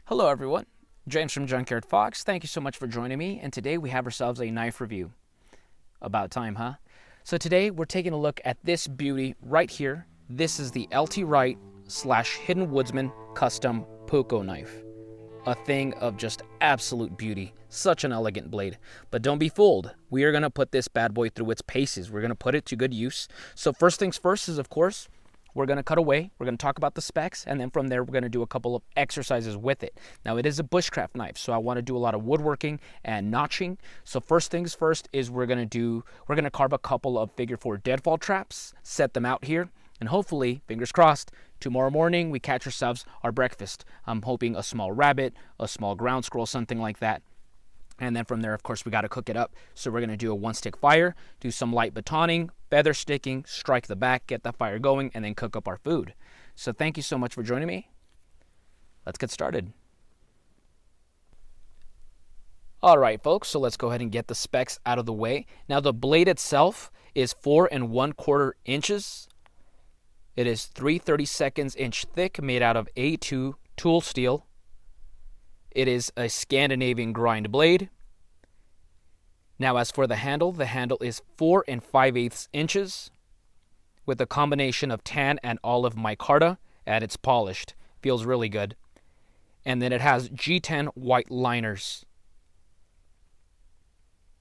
Hello everyone, James from Junkyard Fox. Thank you so much for joining me, and today we have ourselves a knife review. About time, huh? So today we're taking a look at this beauty right here. This is the LT Wright / Hidden Woodsman Custom Puukko knife. A thing of just absolute beauty. Such an elegant blade. But don't be fooled. We are going to put this bad boy through its paces. We're going to put it to good use. So first things first is, of course, we're going to cut away, we're going to talk about the specs, and then from there we're going to do a couple of exercises with it. Now it is a bushcraft knife, so I want to do a lot of woodworking and notching. So first things first is we're going to carve a couple of figure 4 deadfall traps, set them out here, and hopefully, fingers crossed, tomorrow morning we catch ourselves our breakfast. I'm hoping a small rabbit, a small ground squirrel, something like that. And then from there, of course, we got to cook it up. So we're going to do a 1-stick fire, do some light batoning, feather sticking, strike the back, get the fire going, and then cook up our food. So thank you so much for joining me. Let's get started. All right, folks, so let's go ahead and get the specs out of the way. Now, the blade itself is 4 1/4 inches. It is 3/32 inch thick, made out of A2 tool steel. It is a Scandinavian grind blade. Now as for the handle is 4 5/8 inches with a combination of tan and olive micarta, and it's polished. Feels really good. And then it has G10 white liners.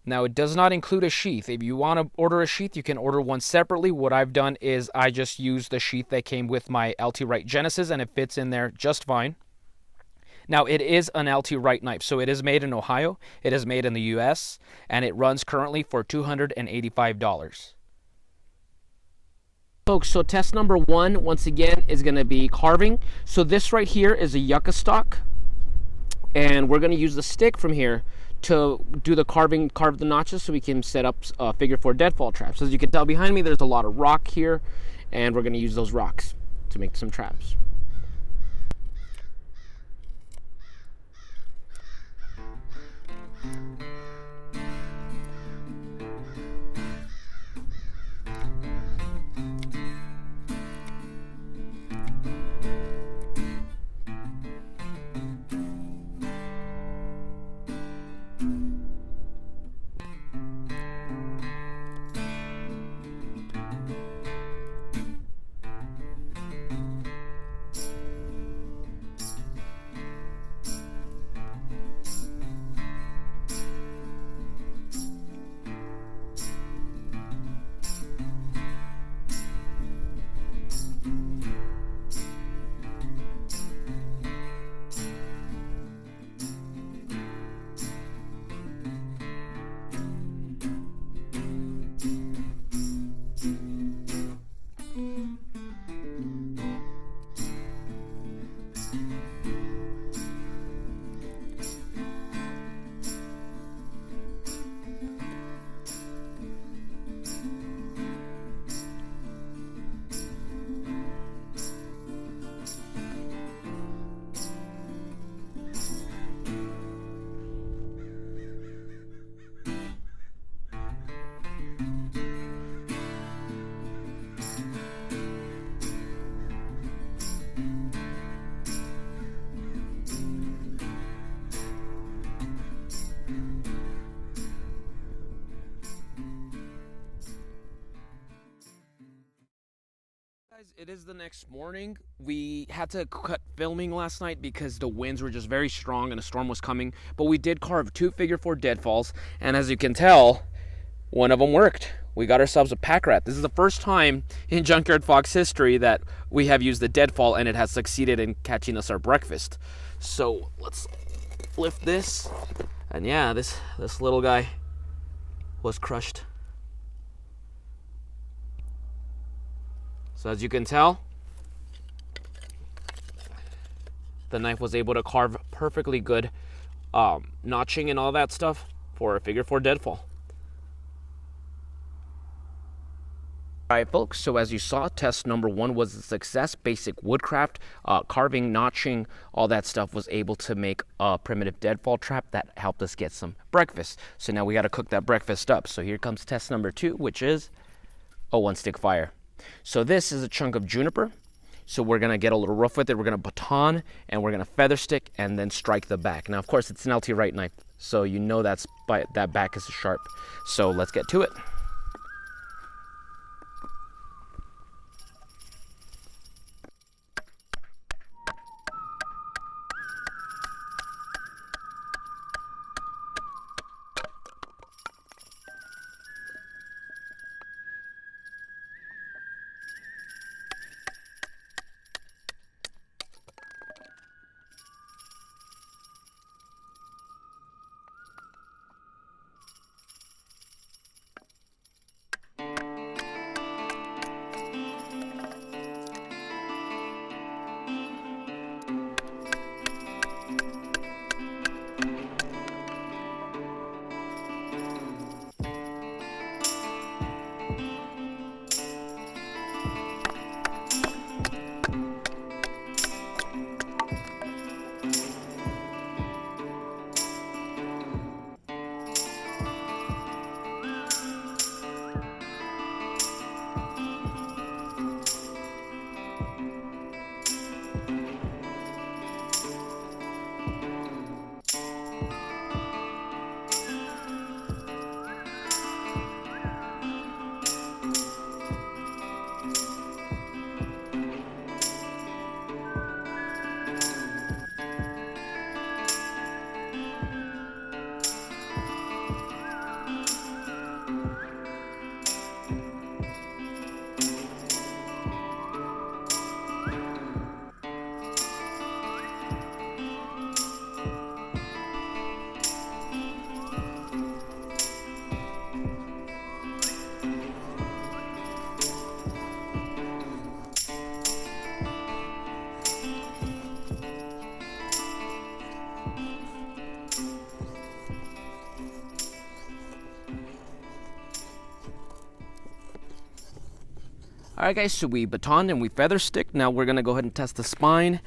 Now it does not include a sheath. If you want to order a sheath, you can order one separately. What I've done is I just used the sheath that came with my LT Wright Genesis, and it fits in there just fine. Now, it is an LT Wright knife, so it is made in Ohio, it is made in the US, and it runs currently for $285. Folks, so test number 1, once again, is going to be carving. So this right here is a yucca stock, and we're going to use the stick from here to do the carving, carve the notches so we can set up figure 4 deadfall traps. As you can tell behind me, there's a lot of rock here, and we're going to use those rocks to make some traps. It is the next morning. We had to cut filming last night because the winds were just very strong and a storm was coming, but we did carve 2 figure 4 deadfalls, and as you can tell, one of them worked. We got ourselves a packrat. This is the first time in Junkyard Fox history that we have used the deadfall and it has succeeded in catching us our breakfast. So let's lift this, and yeah, this little guy was crushed. So as you can tell, the knife was able to carve perfectly good notching and all that stuff for a figure 4 deadfall. Alright folks, so as you saw, test number 1 was a success. Basic woodcraft, carving, notching, all that stuff was able to make a primitive deadfall trap that helped us get some breakfast. So now we got to cook that breakfast up. So here comes test number 2, which is a 1-stick fire. So this is a chunk of juniper. So we're gonna get a little rough with it. We're gonna baton and we're gonna feather stick and then strike the back. Now, of course, it's an LT Wright knife, so you know that back is sharp. So let's get to it. All right, guys, so we batoned and we feather stick. Now we're gonna go ahead and test the spine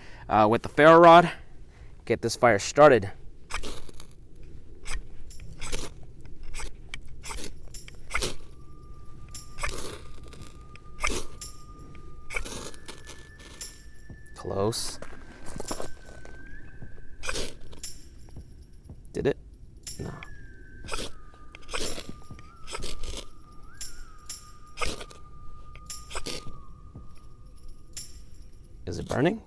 with the ferro rod. Get this fire started. Close. Did it? No. Is it burning?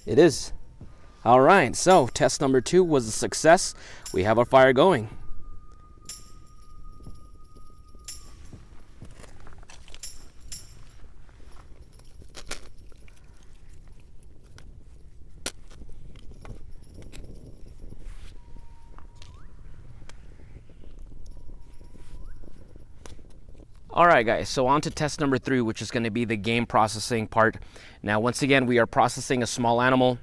It is. All right, so test number 2 was a success. We have our fire going. All right, guys, so on to test number 3, which is going to be the game processing part. Now, once again, we are processing a small animal.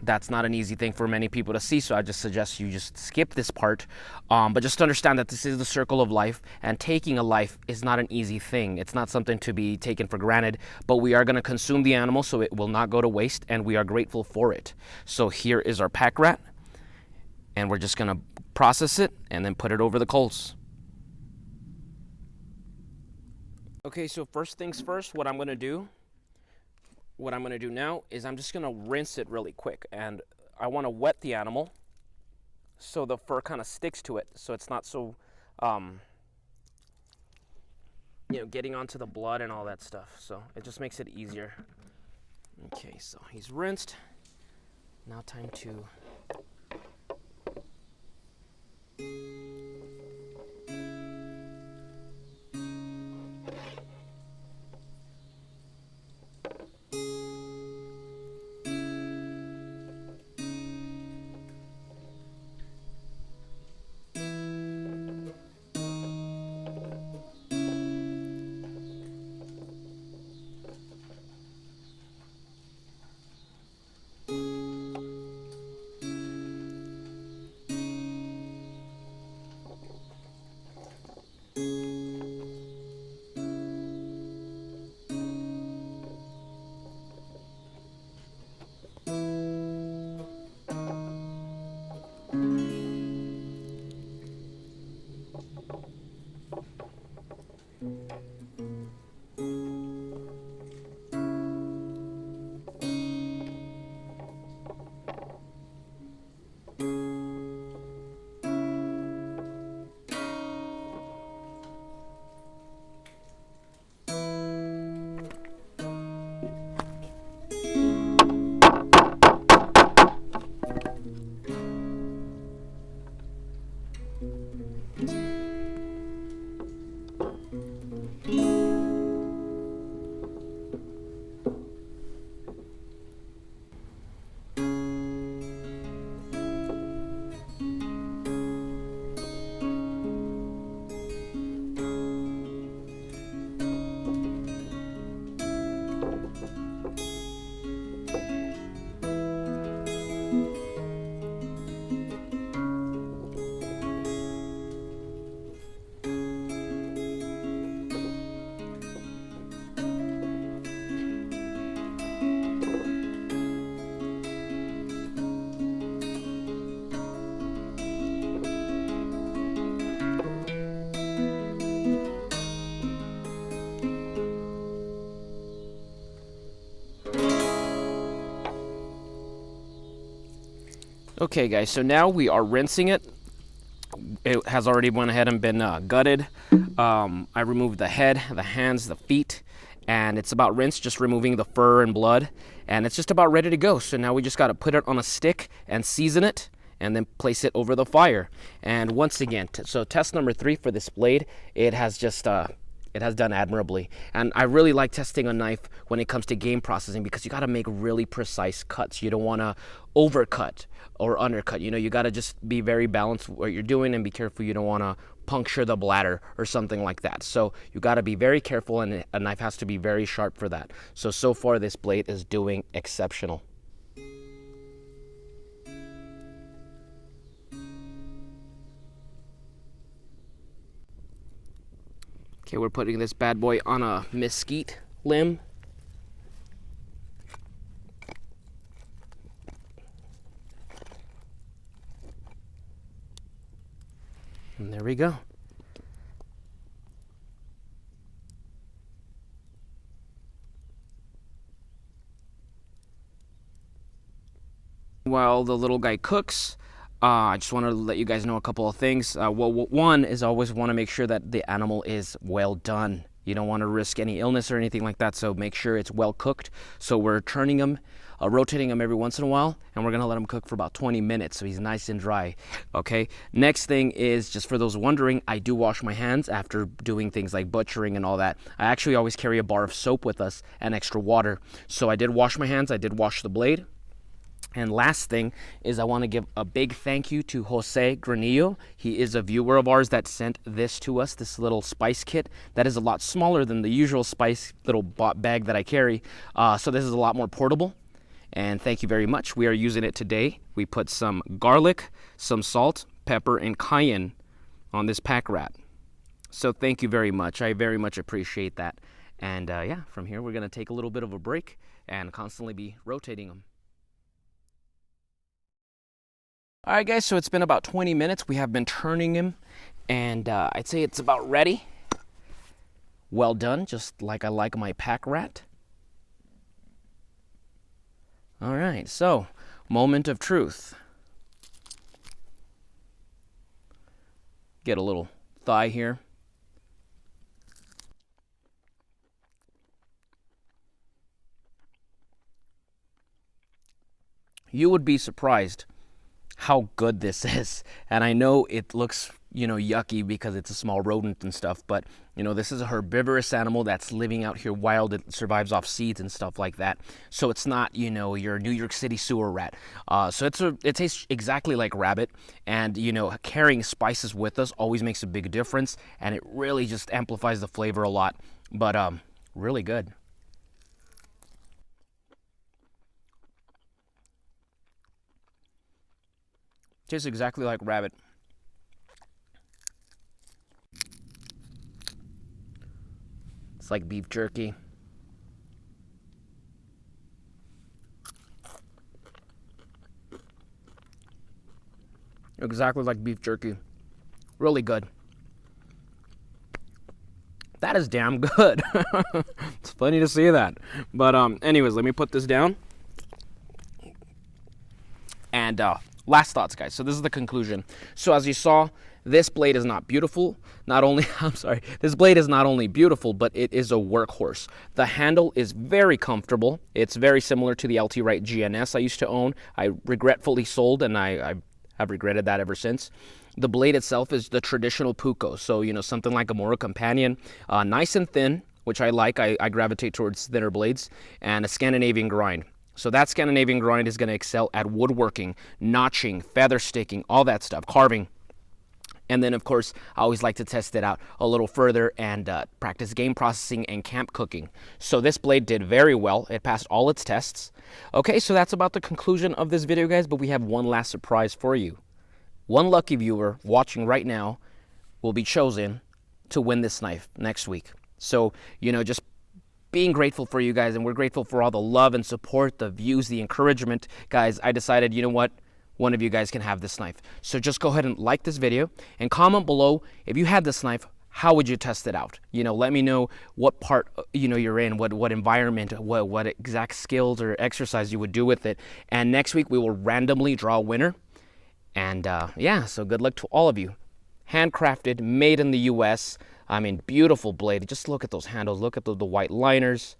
That's not an easy thing for many people to see, so I just suggest you just skip this part. But just understand that this is the circle of life, and taking a life is not an easy thing. It's not something to be taken for granted, but we are going to consume the animal, so it will not go to waste, and we are grateful for it. So here is our pack rat, and we're just going to process it and then put it over the coals. Okay, so first things first, what I'm going to do now is I'm just going to rinse it really quick, and I want to wet the animal so the fur kind of sticks to it, so it's not so getting onto the blood and all that stuff. So it just makes it easier. Okay, so he's rinsed. Now time to Okay guys, so now we are rinsing it. It has already went ahead and been gutted. I removed the head, the hands, the feet, and it's about rinsed, just removing the fur and blood, and it's just about ready to go. So now we just got to put it on a stick and season it, and then place it over the fire. And once again, so test number 3 for this blade, it has just it has done admirably. And I really like testing a knife when it comes to game processing, because you got to make really precise cuts. You don't want to overcut or undercut. You know, you got to just be very balanced what you're doing and be careful you don't want to puncture the bladder or something like that. So you got to be very careful, and a knife has to be very sharp for that. So far this blade is doing exceptional. Okay, we're putting this bad boy on a mesquite limb. And there we go. While the little guy cooks, I just want to let you guys know a couple of things. Well, one is always want to make sure that the animal is well done. You don't want to risk any illness or anything like that, so make sure it's well cooked. So we're turning him, rotating him every once in a while, and we're going to let him cook for about 20 minutes so he's nice and dry. Okay, next thing is, just for those wondering, I do wash my hands after doing things like butchering and all that. I actually always carry a bar of soap with us and extra water. So I did wash my hands, I did wash the blade. And last thing is, I want to give a big thank you to Jose Granillo. He is a viewer of ours that sent this to us, this little spice kit that is a lot smaller than the usual spice little bag that I carry. So this is a lot more portable. And thank you very much. We are using it today. We put some garlic, some salt, pepper, and cayenne on this packrat. So thank you very much. I very much appreciate that. And yeah, from here we're going to take a little bit of a break and constantly be rotating them. All right, guys, so it's been about 20 minutes. We have been turning him, and I'd say it's about ready. Well done, just like I like my packrat. All right, so moment of truth. Get a little thigh here. You would be surprised how good this is. And I know it looks, you know, yucky because it's a small rodent and stuff, but you know, this is a herbivorous animal that's living out here wild. It survives off seeds and stuff like that. So it's not, you know, your New York City sewer rat. So it tastes exactly like rabbit, and you know, carrying spices with us always makes a big difference, and it really just amplifies the flavor a lot. But really good. Tastes exactly like rabbit. It's like beef jerky. Exactly like beef jerky. Really good. That is damn good. It's funny to see that. But anyways, let me put this down. And last thoughts, guys. So this is the conclusion. So as you saw, this blade is not beautiful. This blade is not only beautiful, but it is a workhorse. The handle is very comfortable. It's very similar to the LT Wright GNS I used to own. I regretfully sold, and I have regretted that ever since. The blade itself is the traditional Puukko, so you know, something like a Mora Companion, nice and thin, which I like. I gravitate towards thinner blades, and a Scandinavian grind. So that Scandinavian grind is going to excel at woodworking, notching, feather sticking, all that stuff, carving. And then, of course, I always like to test it out a little further and practice game processing and camp cooking. So this blade did very well. It passed all its tests. Okay, so that's about the conclusion of this video, guys, but we have one last surprise for you. One lucky viewer watching right now will be chosen to win this knife next week. So, you know, just being grateful for you guys, and we're grateful for all the love and support, the views, the encouragement. Guys, I decided, you know what? One of you guys can have this knife. So just go ahead and like this video and comment below if you had this knife, how would you test it out? You know, let me know what part, you know, you're in, what environment, what exact skills or exercise you would do with it. And next week we will randomly draw a winner. And yeah, so good luck to all of you. Handcrafted, made in the US. I mean, beautiful blade. Just look at those handles. Look at the white liners.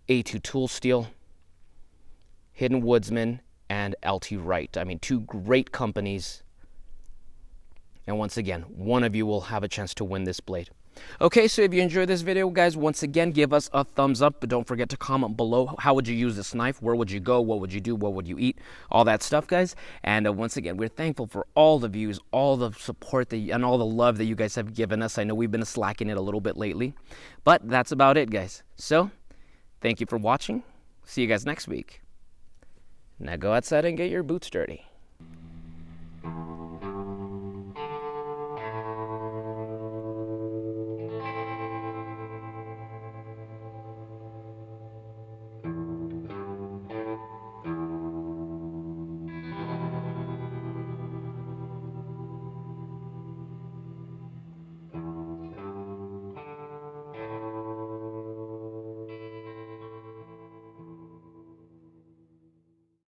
A2 tool steel. Hidden Woodsman and LT Wright. I mean, two great companies. And once again, one of you will have a chance to win this blade. Okay, so if you enjoyed this video, guys, once again, give us a thumbs up, but don't forget to comment below. How would you use this knife? Where would you go? What would you do? What would you eat? All that stuff, guys. And once again, we're thankful for all the views, all the support, and all the love that you guys have given us. I know we've been slacking it a little bit lately, but that's about it, guys. So, thank you for watching. See you guys next week. Now go outside and get your boots dirty.